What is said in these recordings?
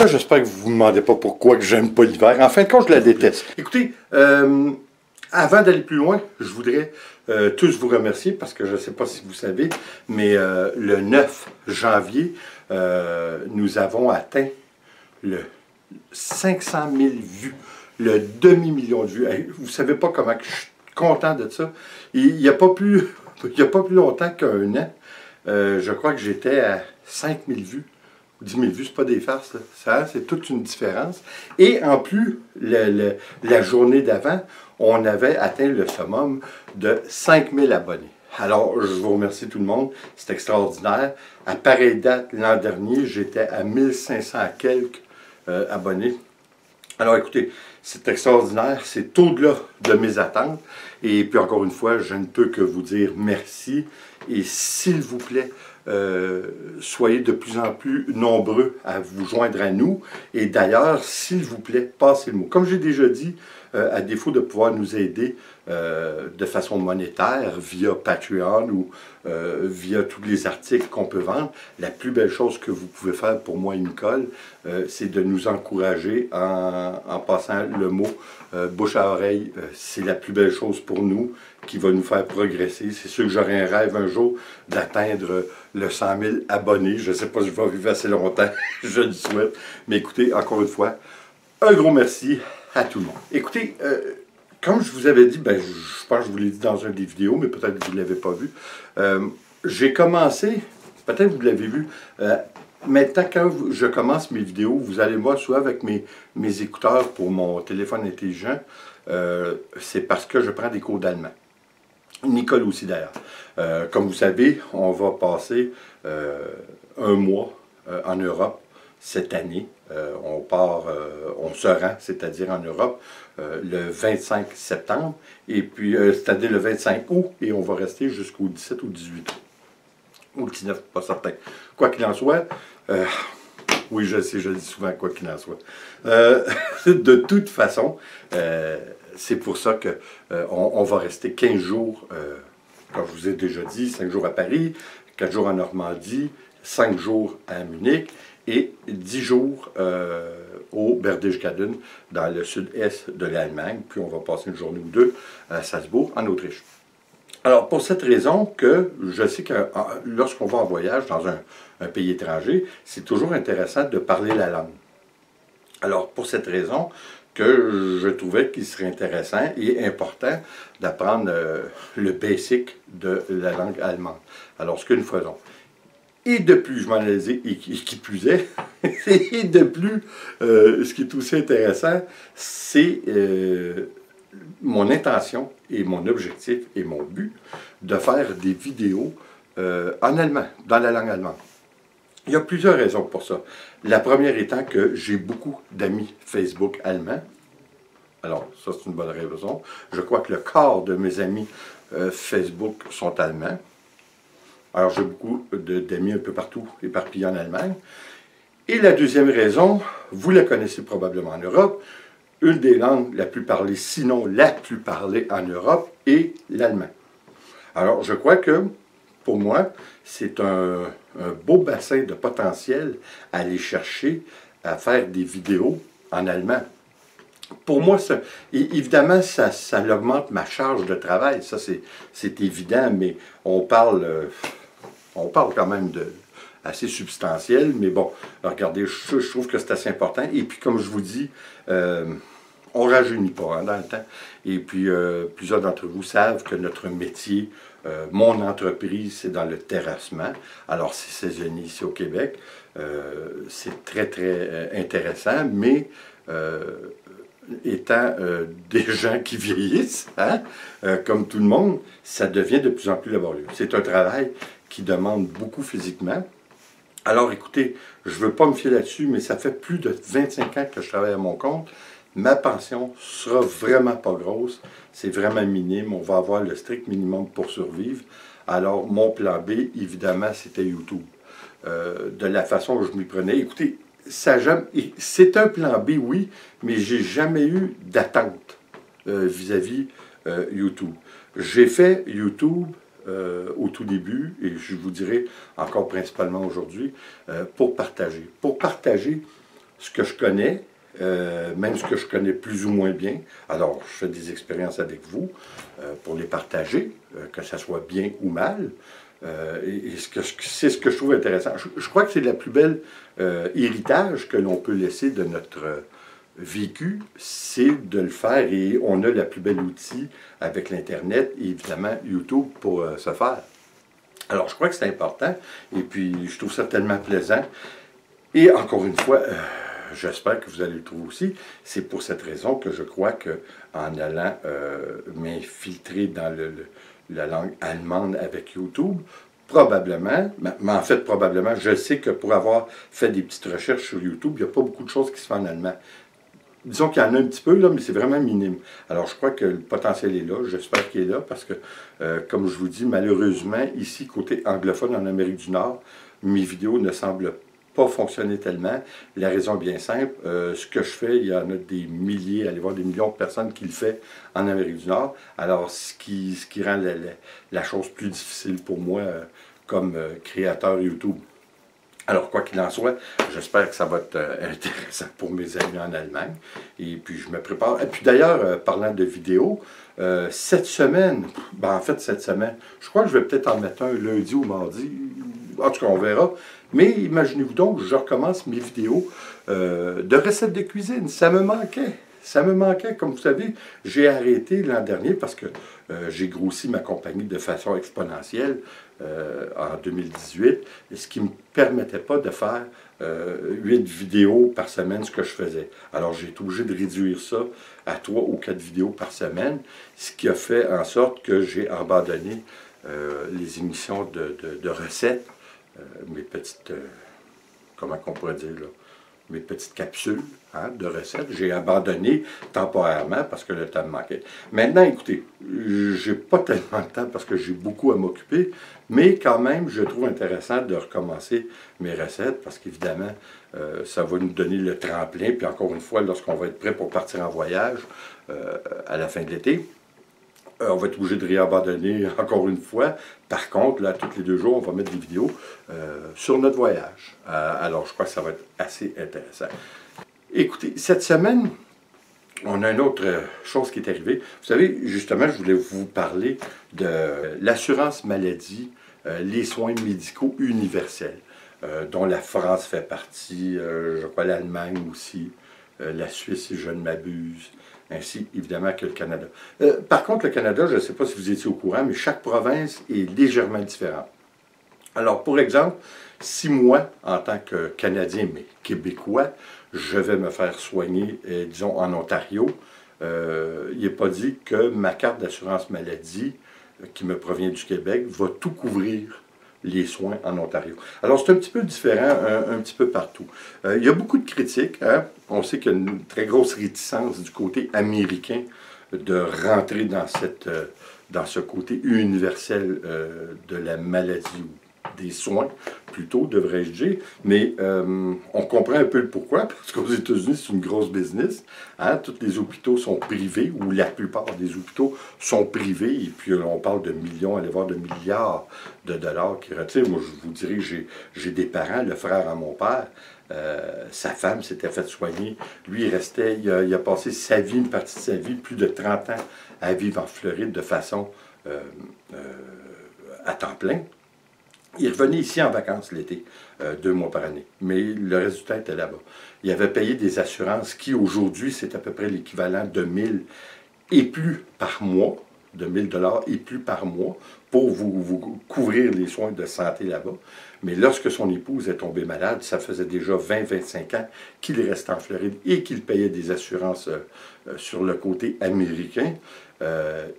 ça, j'espère que vous ne vous demandez pas pourquoi que j'aime pas l'hiver. En fin de compte, je la déteste. Écoutez, avant d'aller plus loin, je voudrais tous vous remercier parce que je ne sais pas si vous savez, mais le 9 janvier, nous avons atteint le 500 000 vues, le demi-million de vues. Hey, vous ne savez pas comment je suis content de ça. Il n'y a pas plus longtemps qu'un an, je crois que j'étais à 5 000 vues. 10 000 vues, c'est pas des farces, là. Ça, c'est toute une différence. Et en plus, la journée d'avant, on avait atteint le summum de 5 000 abonnés. Alors, je vous remercie tout le monde, c'est extraordinaire. À pareille date, l'an dernier, j'étais à 1500 quelques abonnés. Alors écoutez, c'est extraordinaire, c'est au-delà de mes attentes. Et puis encore une fois, je ne peux que vous dire merci. Et s'il vous plaît, soyez de plus en plus nombreux à vous joindre à nous. Et d'ailleurs, s'il vous plaît, passez le mot. Comme j'ai déjà dit, à défaut de pouvoir nous aider de façon monétaire via Patreon ou via tous les articles qu'on peut vendre, la plus belle chose que vous pouvez faire pour moi et Nicole, c'est de nous encourager en passant le mot bouche à oreille. C'est la plus belle chose pour nous qui va nous faire progresser. C'est sûr que j'aurais un rêve un jour d'atteindre le 100 000 abonnés. Je ne sais pas si je vais vivre assez longtemps, je le souhaite. Mais écoutez, encore une fois, un gros merci à tout le monde. Écoutez, comme je vous avais dit, ben, je pense que je vous l'ai dit dans une des vidéos, mais peut-être que vous ne l'avez pas vu. J'ai commencé, peut-être que vous l'avez vu, maintenant quand je commence mes vidéos, vous allez voir soit avec mes écouteurs pour mon téléphone intelligent, c'est parce que je prends des cours d'allemand. Nicole aussi d'ailleurs. Comme vous savez, on va passer un mois en Europe cette année. On se rend, c'est-à-dire en Europe, le 25 septembre, et puis c'est-à-dire le 25 août, et on va rester jusqu'au 17 ou 18 août. Ou le 19, pas certain. Quoi qu'il en soit, oui, je sais, je le dis souvent, quoi qu'il en soit. De toute façon, c'est pour ça qu'on va rester 15 jours, comme je vous ai déjà dit, 5 jours à Paris, 4 jours en Normandie, 5 jours à Munich et 10 jours au Berchtesgaden, dans le sud-est de l'Allemagne. Puis on va passer une journée ou deux à Salzbourg, en Autriche. Alors, pour cette raison que je sais que lorsqu'on va en voyage dans un pays étranger, c'est toujours intéressant de parler la langue. Alors, pour cette raison que je trouvais qu'il serait intéressant et important d'apprendre le basic de la langue allemande. Alors, ce que nous faisons. Et de plus, je m'en ai dit, et qui plus est, et de plus, ce qui est aussi intéressant, c'est mon intention et mon objectif et mon but de faire des vidéos en allemand, dans la langue allemande. Il y a plusieurs raisons pour ça. La première étant que j'ai beaucoup d'amis Facebook allemands. Alors, ça c'est une bonne raison. Je crois que le quart de mes amis Facebook sont allemands. Alors, j'ai beaucoup d'amis un peu partout, éparpillés en Allemagne. Et la deuxième raison, vous la connaissez probablement en Europe, une des langues la plus parlée, sinon la plus parlée en Europe, est l'allemand. Alors, je crois que, pour moi, c'est un beau bassin de potentiel à aller chercher, à faire des vidéos en allemand. Pour moi, évidemment, ça augmente ma charge de travail, ça c'est évident, mais on parle quand même de assez substantiel, mais bon, regardez, je trouve que c'est assez important. Et puis, comme je vous dis, on ne rajeunit pas dans le temps. Et puis, plusieurs d'entre vous savent que notre métier, mon entreprise, c'est dans le terrassement. Alors, c'est saisonnier ici au Québec. C'est très, très intéressant, mais étant des gens qui vieillissent, hein, comme tout le monde, ça devient de plus en plus laborieux. C'est un travail qui demande beaucoup physiquement. Alors écoutez, je ne veux pas me fier là-dessus, mais ça fait plus de 25 ans que je travaille à mon compte. Ma pension sera vraiment pas grosse, c'est vraiment minime, on va avoir le strict minimum pour survivre. Alors mon plan B, évidemment, c'était YouTube. De la façon dont je m'y prenais, écoutez, c'est un plan B, oui, mais j'ai jamais eu d'attente vis-à-vis YouTube. J'ai fait YouTube au tout début, et je vous dirai encore principalement aujourd'hui, pour partager. Pour partager ce que je connais, même ce que je connais plus ou moins bien. Alors, je fais des expériences avec vous pour les partager, que ça soit bien ou mal. Et c'est ce que je trouve intéressant. Je crois que c'est la plus belle héritage que l'on peut laisser de notre vécu, c'est de le faire et on a la plus belle outil avec l'Internet et évidemment YouTube pour se faire. Alors, je crois que c'est important et puis je trouve ça tellement plaisant. Et encore une fois, j'espère que vous allez le trouver aussi. C'est pour cette raison que je crois qu'en allant m'infiltrer dans la langue allemande avec YouTube, probablement, mais en fait probablement, je sais que pour avoir fait des petites recherches sur YouTube, il n'y a pas beaucoup de choses qui se font en allemand. Disons qu'il y en a un petit peu, là, mais c'est vraiment minime. Alors, je crois que le potentiel est là. J'espère qu'il est là parce que, comme je vous dis, malheureusement, ici, côté anglophone en Amérique du Nord, mes vidéos ne semblent pas fonctionner tellement. La raison est bien simple. Ce que je fais, il y en a des milliers, allez voir des millions de personnes qui le font en Amérique du Nord. Alors, ce qui rend la chose plus difficile pour moi comme créateur YouTube. Alors, quoi qu'il en soit, j'espère que ça va être intéressant pour mes amis en Allemagne. Et puis, je me prépare. Et puis, d'ailleurs, parlant de vidéos, cette semaine, en fait, cette semaine, je crois que je vais peut-être en mettre un lundi ou mardi. En tout cas, on verra. Mais imaginez-vous donc, je recommence mes vidéos de recettes de cuisine. Ça me manquait. Ça me manquait. Comme vous savez, j'ai arrêté l'an dernier parce que j'ai grossi ma compagnie de façon exponentielle en 2018, ce qui ne me permettait pas de faire 8 vidéos par semaine, ce que je faisais. Alors, j'ai été obligé de réduire ça à 3 ou 4 vidéos par semaine, ce qui a fait en sorte que j'ai abandonné les émissions de recettes, mes petites, comment on pourrait dire là, mes petites capsules de recettes. J'ai abandonné temporairement parce que le temps me manquait. Maintenant, écoutez, j'ai pas tellement de temps parce que j'ai beaucoup à m'occuper, mais quand même, je trouve intéressant de recommencer mes recettes parce qu'évidemment, ça va nous donner le tremplin. Puis encore une fois, lorsqu'on va être prêt pour partir en voyage à la fin de l'été, on va être obligé de réabandonner encore une fois. Par contre, là, tous les 2 jours, on va mettre des vidéos sur notre voyage. Alors, je crois que ça va être assez intéressant. Écoutez, cette semaine, on a une autre chose qui est arrivée. Vous savez, justement, je voulais vous parler de l'assurance maladie, les soins médicaux universels, dont la France fait partie, je crois l'Allemagne aussi, la Suisse, si je ne m'abuse, ainsi évidemment que le Canada. Par contre, le Canada, je ne sais pas si vous étiez au courant, mais chaque province est légèrement différente. Alors, pour exemple, si moi, en tant que Canadien, mais Québécois, je vais me faire soigner, disons, en Ontario, il n'est pas dit que ma carte d'assurance maladie, qui me provient du Québec, va tout couvrir les soins en Ontario. Alors, c'est un petit peu différent, un petit peu partout. Il y a beaucoup de critiques. Hein? On sait qu'il y a une très grosse réticence du côté américain de rentrer dans ce côté universel de la maladie, des soins, plutôt, devrais-je dire. Mais on comprend un peu le pourquoi, parce qu'aux États-Unis, c'est une grosse business. Hein? Tous les hôpitaux sont privés, ou la plupart des hôpitaux sont privés, et puis on parle de millions, allez voir, de milliards de dollars qui retirent. Moi, je vous dirais que j'ai des parents, le frère à mon père, sa femme s'était fait soigner. Lui, il a passé sa vie, une partie de sa vie, plus de 30 ans à vivre en Floride de façon à temps plein. Il revenait ici en vacances l'été, 2 mois par année, mais le résultat était là-bas. Il avait payé des assurances qui, aujourd'hui, c'est à peu près l'équivalent de 1000 et plus par mois, de 1000 $ et plus par mois, pour vous couvrir les soins de santé là-bas. Mais lorsque son épouse est tombée malade, ça faisait déjà 20-25 ans qu'il restait en Floride et qu'il payait des assurances sur le côté américain.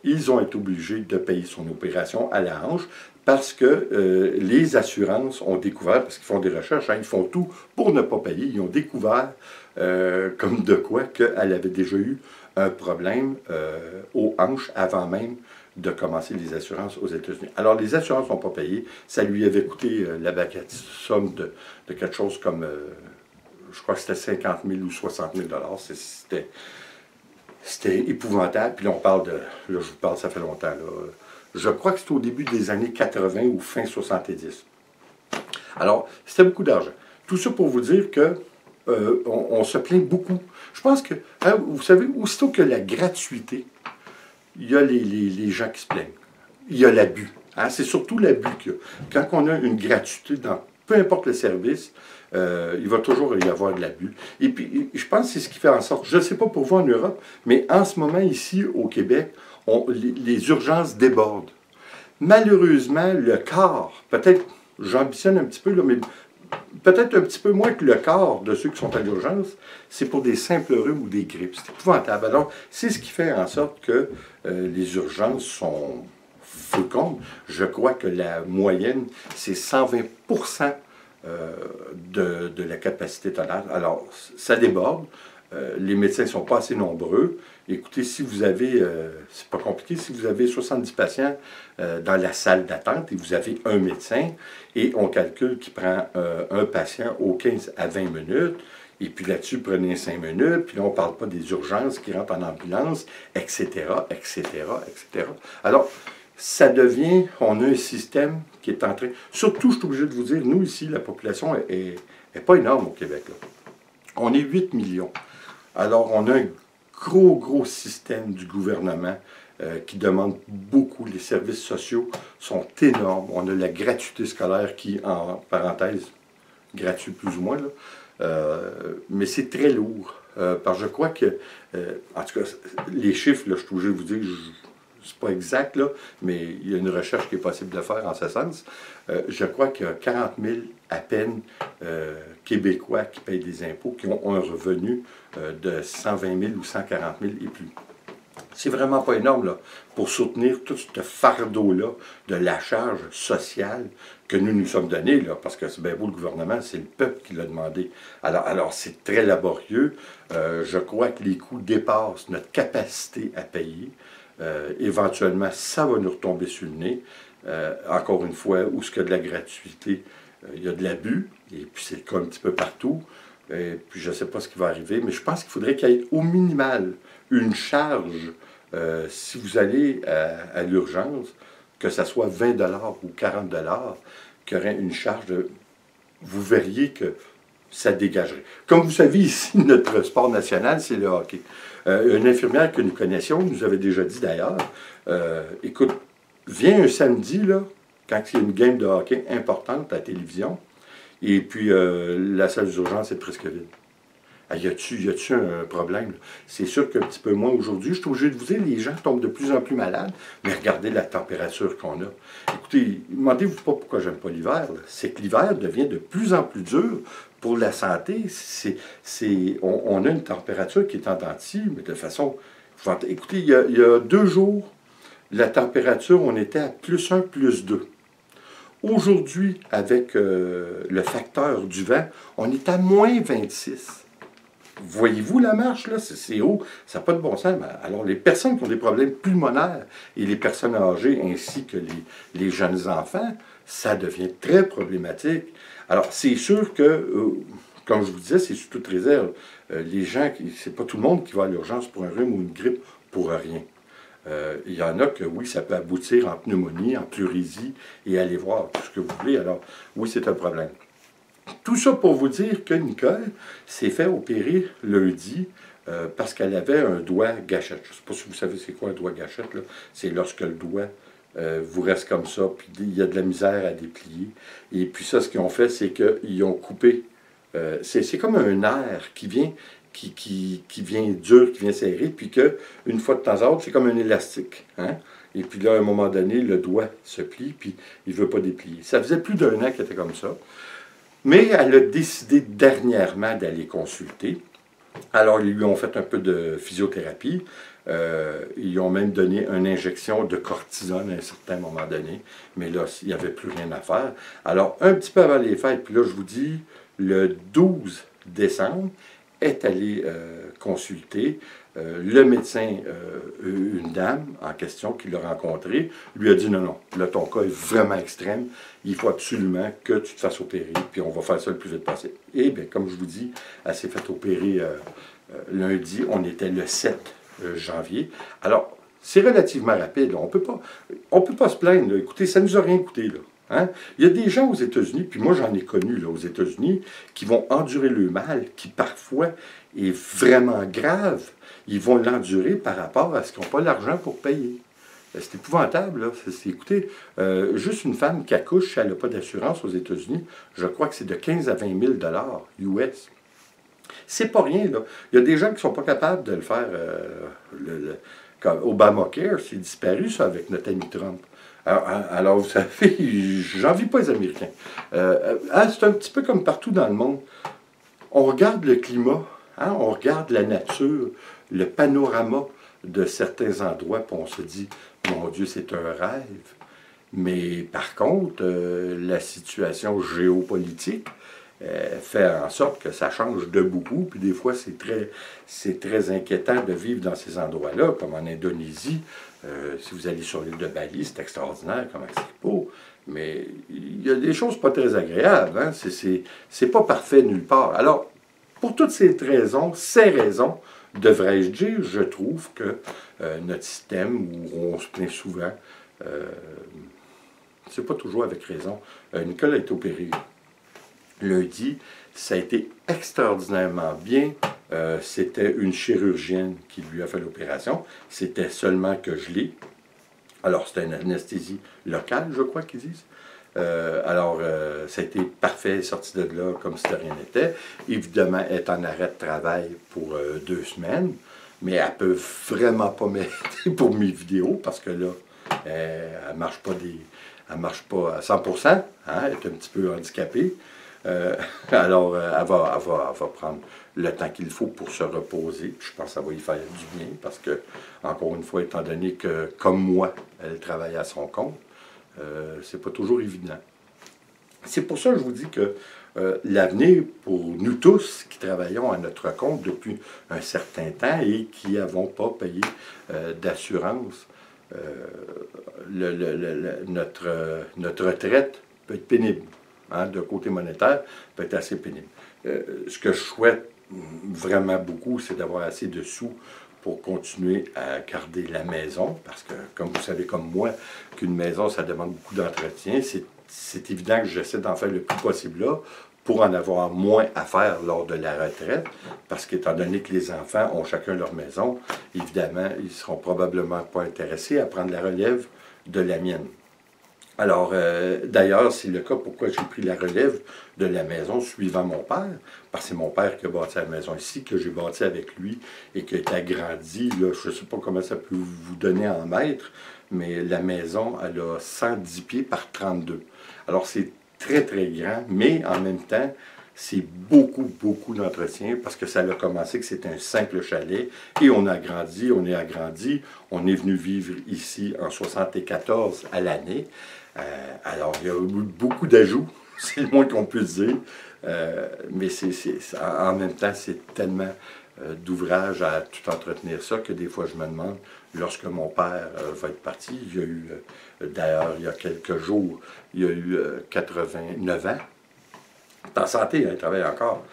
Ils ont été obligés de payer son opération à la hanche parce que les assurances ont découvert, parce qu'ils font des recherches, hein, ils font tout pour ne pas payer, ils ont découvert comme de quoi qu'elle avait déjà eu un problème aux hanches avant même de commencer les assurances aux États-Unis. Alors, les assurances n'ont pas payé. Ça lui avait coûté la bagatelle somme de quelque chose comme, je crois que c'était 50 000 ou 60 000 $. C'était épouvantable. Puis là, on parle de... Là, je vous parle, ça fait longtemps. Là. Je crois que c'était au début des années 80 ou fin 70. Alors, c'était beaucoup d'argent. Tout ça pour vous dire que on se plaint beaucoup. Je pense que, hein, vous savez, aussitôt que la gratuité, il y a les gens qui se plaignent. Il y a l'abus. Hein, c'est surtout l'abus qu'il y a. Quand on a une gratuité dans peu importe le service, il va toujours y avoir de l'abus. Et puis, je pense que c'est ce qui fait en sorte, je ne sais pas pour vous en Europe, mais en ce moment ici au Québec, les urgences débordent. Malheureusement, le quart, peut-être, j'ambitionne un petit peu, là, mais peut-être un petit peu moins que le quart de ceux qui sont à l'urgence, c'est pour des simples rhumes ou des grippes. C'est épouvantable. Alors, c'est ce qui fait en sorte que les urgences sont fécondes. Je crois que la moyenne, c'est 120% de la capacité totale. Alors, ça déborde. Les médecins ne sont pas assez nombreux. Écoutez, si vous avez, c'est pas compliqué, si vous avez 70 patients dans la salle d'attente et vous avez un médecin, et on calcule qu'il prend un patient aux 15 à 20 minutes, et puis là-dessus, prenez 5 minutes, puis là, on ne parle pas des urgences qui rentrent en ambulance, etc., etc., etc. Alors, ça devient, on a un système qui est en train... Surtout, je suis obligé de vous dire, nous, ici, la population est pas énorme au Québec, là. On est 8 millions. Alors, on a un gros système du gouvernement qui demande beaucoup. Les services sociaux sont énormes. On a la gratuité scolaire qui, en parenthèse, gratuit plus ou moins, là, mais c'est très lourd. Parce que je crois que, en tout cas, les chiffres, là, je suis obligé de vous dire, c'est pas exact, là, mais il y a une recherche qui est possible de faire en ce sens. Je crois qu'il y a 40 000 à peine Québécois qui payent des impôts, qui ont un revenu de 120 000 ou 140 000 et plus. C'est vraiment pas énorme, là, pour soutenir tout ce fardeau-là de la charge sociale que nous sommes donnés, là, parce que c'est bien beau le gouvernement, c'est le peuple qui l'a demandé. Alors c'est très laborieux. Je crois que les coûts dépassent notre capacité à payer. Éventuellement, ça va nous retomber sur le nez. Encore une fois, où ce qu'il y a de la gratuité, il y a de l'abus, et puis c'est le cas un petit peu partout. Et puis je ne sais pas ce qui va arriver, mais je pense qu'il faudrait qu'il y ait au minimal une charge, si vous allez à l'urgence, que ça soit 20 $ ou 40 $, qu'il y aurait une charge de... Vous verriez que ça dégagerait. Comme vous savez, ici, notre sport national, c'est le hockey. Une infirmière que nous connaissions nous avait déjà dit d'ailleurs, écoute, viens un samedi, là, quand il y a une game de hockey importante à la télévision, et puis la salle d'urgence est presque vide. Ah, y a-tu un problème? C'est sûr qu'un petit peu moins aujourd'hui. Je suis obligé de vous dire, les gens tombent de plus en plus malades, mais regardez la température qu'on a. Écoutez, demandez-vous pas pourquoi j'aime pas l'hiver. C'est que l'hiver devient de plus en plus dur pour la santé. On a une température qui est en dents de scie, mais de façon... Écoutez, il y a 2 jours, la température, on était à +1, +2. Aujourd'hui, avec le facteur du vent, on est à -26. Voyez-vous la marche, là? C'est haut, ça n'a pas de bon sens. Alors, les personnes qui ont des problèmes pulmonaires et les personnes âgées, ainsi que les jeunes enfants, ça devient très problématique. Alors, c'est sûr que, comme je vous disais, c'est sous toute réserve. Les gens, c'est pas tout le monde qui va à l'urgence pour un rhume ou une grippe pour rien. Il y en a que, oui, ça peut aboutir en pneumonie, en pleurésie, et aller voir tout ce que vous voulez. Alors, oui, c'est un problème. Tout ça pour vous dire que Nicole s'est fait opérer lundi parce qu'elle avait un doigt gâchette. Je ne sais pas si vous savez c'est quoi un doigt gâchette, là. C'est lorsque le doigt vous reste comme ça, puis il y a de la misère à déplier. Et puis ça, ce qu'ils ont fait, c'est qu'ils ont coupé. C'est comme un nerf qui vient... Qui vient dur, qui vient serré, puis qu'une fois de temps à autre, c'est comme un élastique. Hein? Et puis là, à un moment donné, le doigt se plie, puis il ne veut pas déplier. Ça faisait plus d'1 an qu'elle était comme ça. Mais elle a décidé dernièrement d'aller consulter. Alors, ils lui ont fait un peu de physiothérapie. Ils lui ont même donné une injection de cortisone à un certain moment donné. Mais là, il n'y avait plus rien à faire. Alors, un petit peu avant les fêtes, puis là, je vous dis, le 12 décembre, est allé consulter. Le médecin, une dame en question qui l'a rencontré, lui a dit non, là ton cas est vraiment extrême, il faut absolument que tu te fasses opérer, puis on va faire ça le plus vite possible. Et bien, comme je vous dis, elle s'est fait opérer lundi, on était le 7 janvier. Alors, c'est relativement rapide, là. On peut pas se plaindre, là. Écoutez, ça ne nous a rien coûté, là. Hein? Il y a des gens aux États-Unis, puis moi j'en ai connu là, aux États-Unis, qui vont endurer le mal, qui parfois est vraiment grave. Ils vont l'endurer par rapport à ce qu'ils n'ont pas l'argent pour payer. C'est épouvantable, là. Écoutez, juste une femme qui accouche, si elle n'a pas d'assurance aux États-Unis, je crois que c'est de 15 à 20 000 US. C'est pas rien, là. Il y a des gens qui ne sont pas capables de le faire. Comme Obamacare, c'est disparu, ça, avec notre ami Trump. Alors vous savez, j'envie pas les Américains. C'est un petit peu comme partout dans le monde. On regarde le climat, hein, on regarde la nature, le panorama de certains endroits, puis on se dit, mon Dieu, c'est un rêve. Mais par contre, la situation géopolitique fait en sorte que ça change de beaucoup, puis des fois, c'est très inquiétant de vivre dans ces endroits-là, comme en Indonésie. Si vous allez sur l'île de Bali, c'est extraordinaire comme c'est beau, mais il y a des choses pas très agréables. Hein? C'est pas parfait nulle part. Alors, pour toutes ces raisons, devrais-je dire, je trouve que notre système, où on se plaint souvent, c'est pas toujours avec raison. Nicole a été opérée lundi, ça a été extraordinairement bien. C'était une chirurgienne qui lui a fait l'opération. C'était seulement que gelé. Alors, c'était une anesthésie locale, je crois qu'ils disent. Ça a été parfait, sorti de là comme si de rien n'était. Évidemment, elle est en arrêt de travail pour 2 semaines, mais elle peut vraiment pas m'aider pour mes vidéos parce que là, elle marche pas à 100%, hein, elle est un petit peu handicapée. Elle va prendre le temps qu'il faut pour se reposer. Je pense que ça va y faire du bien parce que, encore une fois, étant donné que, comme moi, elle travaille à son compte, c'est pas toujours évident. C'est pour ça que je vous dis que l'avenir, pour nous tous qui travaillons à notre compte depuis un certain temps et qui n'avons pas payé d'assurance, notre retraite peut être pénible. Hein, de côté monétaire, peut être assez pénible. Ce que je souhaite vraiment beaucoup, c'est d'avoir assez de sous pour continuer à garder la maison, parce que, comme vous savez comme moi, qu'une maison, ça demande beaucoup d'entretien. C'est évident que j'essaie d'en faire le plus possible là, pour en avoir moins à faire lors de la retraite, parce qu'étant donné que les enfants ont chacun leur maison, évidemment, ils ne seront probablement pas intéressés à prendre la relève de la mienne. Alors, d'ailleurs, c'est le cas pourquoi j'ai pris la relève de la maison suivant mon père, parce que c'est mon père qui a bâti la maison ici, que j'ai bâti avec lui et qui a été agrandi. Là, je ne sais pas comment ça peut vous donner en mètres, mais la maison, elle a 110 pieds par 32. Alors, c'est très, très grand, mais en même temps, c'est beaucoup, beaucoup d'entretien parce que ça a commencé que c'était un simple chalet et on a agrandi, on est venu vivre ici en 74 à l'année. Alors, il y a eu beaucoup d'ajouts, c'est le moins qu'on puisse dire, mais en même temps, c'est tellement d'ouvrage à tout entretenir ça que des fois, je me demande, lorsque mon père va être parti, il y a eu, d'ailleurs, il y a quelques jours, il y a eu 89 ans, en santé, il travaille encore.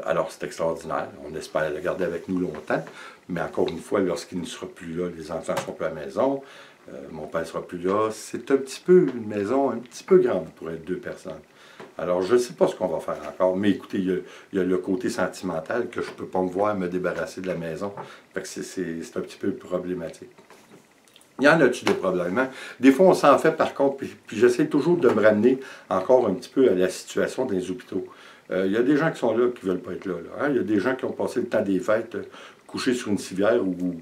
Alors, c'est extraordinaire. On espère le garder avec nous longtemps. Mais encore une fois, lorsqu'il ne sera plus là, les enfants ne seront plus à la maison. Mon père ne sera plus là. C'est un petit peu une maison un petit peu grande pour être 2 personnes. Alors, je ne sais pas ce qu'on va faire encore. Mais écoutez, il y a le côté sentimental que je ne peux pas me voir me débarrasser de la maison. Fait que c'est un petit peu problématique. Il y en a-tu des problèmes? Hein? Des fois, on s'en fait par contre, puis j'essaie toujours de me ramener encore un petit peu à la situation des hôpitaux. Il y a des gens qui sont là qui ne veulent pas être là. Hein? Il y a des gens qui ont passé le temps des fêtes couchés sur une civière ou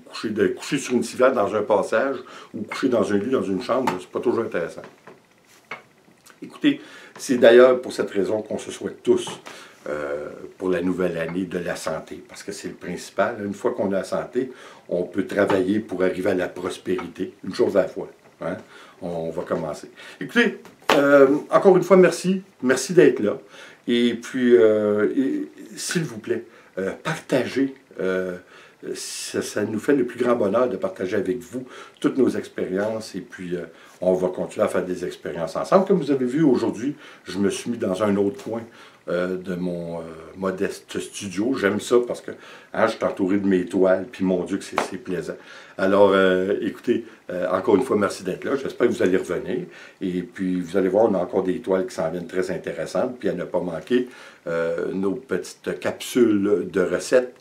couchés sur une civière dans un passage ou couchés dans un lit, dans une chambre. C'est pas toujours intéressant. Écoutez, c'est d'ailleurs pour cette raison qu'on se souhaite tous pour la nouvelle année de la santé, parce que c'est le principal. Une fois qu'on a la santé, on peut travailler pour arriver à la prospérité, une chose à la fois. Hein? On va commencer. Écoutez, encore une fois, merci. Merci d'être là. Et puis, s'il vous plaît, partagez. Ça nous fait le plus grand bonheur de partager avec vous toutes nos expériences et puis on va continuer à faire des expériences ensemble. Comme vous avez vu aujourd'hui, je me suis mis dans un autre coin. de mon modeste studio. J'aime ça parce que hein, je suis entouré de mes toiles, puis mon Dieu que c'est plaisant. Alors, écoutez, encore une fois, merci d'être là. J'espère que vous allez revenir. Et puis, vous allez voir, on a encore des toiles qui s'en viennent très intéressantes. Puis, à ne pas manquer nos petites capsules de recettes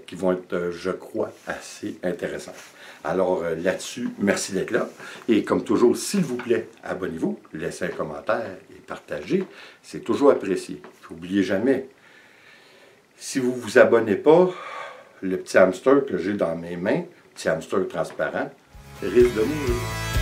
qui vont être, je crois, assez intéressantes. Alors là-dessus, merci d'être là. Et comme toujours, s'il vous plaît, abonnez-vous, laissez un commentaire et partagez. C'est toujours apprécié. N'oubliez jamais, si vous ne vous abonnez pas, le petit hamster que j'ai dans mes mains, petit hamster transparent, risque de mourir.